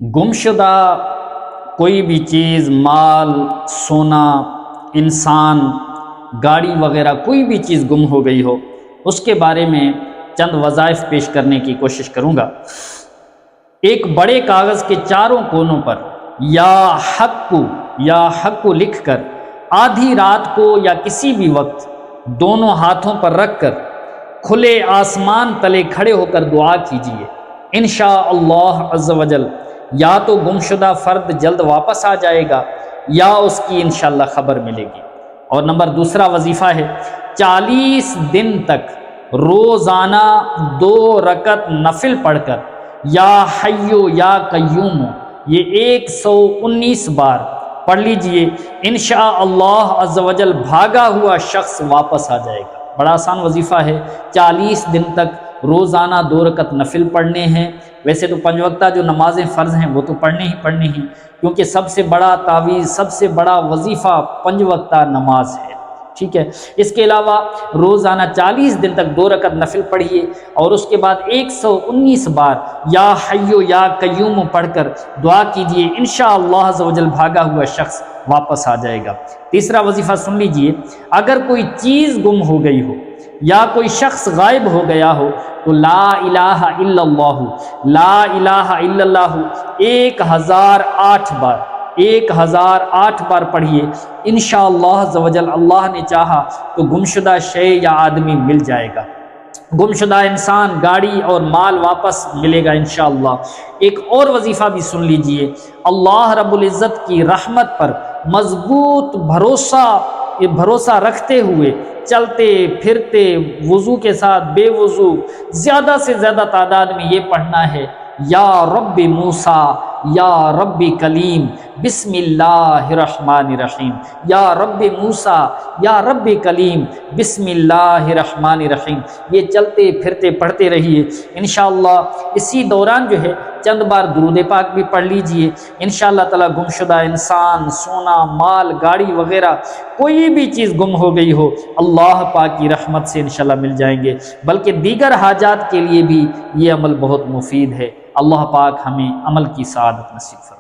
گمشدہ کوئی بھی چیز، مال، سونا، انسان، گاڑی وغیرہ کوئی بھی چیز گم ہو گئی ہو، اس کے بارے میں چند وظائف پیش کرنے کی کوشش کروں گا۔ ایک بڑے کاغذ کے چاروں کونوں پر یا حق لکھ کر آدھی رات کو یا کسی بھی وقت دونوں ہاتھوں پر رکھ کر کھلے آسمان تلے کھڑے ہو کر دعا کیجیے۔ انشاءاللہ عز و جل یا تو گمشدہ فرد جلد واپس آ جائے گا یا اس کی انشاءاللہ خبر ملے گی۔ اور نمبر دوسرا وظیفہ ہے 40 دن تک روزانہ 2 رکعت نفل پڑھ کر یا حیو یا قیوم، یہ 119 بار پڑھ لیجئے۔ انشاءاللہ عز و جل بھاگا ہوا شخص واپس آ جائے گا۔ بڑا آسان وظیفہ ہے، 40 دن تک روزانہ 2 رکعت نفل پڑھنے ہیں۔ ویسے تو 5 وقتہ جو نمازیں فرض ہیں وہ تو پڑھنے ہی کیونکہ سب سے بڑا تعویذ، سب سے بڑا وظیفہ 5 وقتہ نماز ہے، ٹھیک ہے۔ اس کے علاوہ روزانہ 40 دن تک 2 رکعت نفل پڑھیے اور اس کے بعد 119 بار یا حیو یا قیوم پڑھ کر دعا کیجیے، انشاءاللہ عز و جل بھاگا ہوا شخص واپس آ جائے گا۔ تیسرا وظیفہ سن لیجئے، اگر کوئی چیز گم ہو گئی ہو یا کوئی شخص غائب ہو گیا ہو تو لا الہ الا اللہ، لا الہ الا اللہ 1008 بار پڑھیے۔ انشاءاللہ عز و جل اللہ نے چاہا تو گمشدہ شے یا آدمی مل جائے گا، گمشدہ انسان، گاڑی اور مال واپس ملے گا انشاءاللہ۔ ایک اور وظیفہ بھی سن لیجئے، اللہ رب العزت کی رحمت پر مضبوط بھروسہ رکھتے ہوئے چلتے پھرتے وضو کے ساتھ بے وضو زیادہ سے زیادہ تعداد میں یہ پڑھنا ہے، یا رب موسیٰ یا رب کلیم بسم اللہ الرحمن الرحیم، یا رب موسیٰ یا رب کلیم بسم اللہ الرحمن الرحیم۔ یہ چلتے پھرتے پڑھتے رہیے انشاءاللہ۔ اسی دوران جو ہے چند بار درود پاک بھی پڑھ لیجئے، انشاءاللہ تعالی گمشدہ انسان، سونا، مال، گاڑی وغیرہ کوئی بھی چیز گم ہو گئی ہو اللہ پاک کی رحمت سے انشاءاللہ مل جائیں گے۔ بلکہ دیگر حاجات کے لیے بھی یہ عمل بہت مفید ہے۔ اللہ پاک ہمیں عمل کی سعادت نصیب فرمائے۔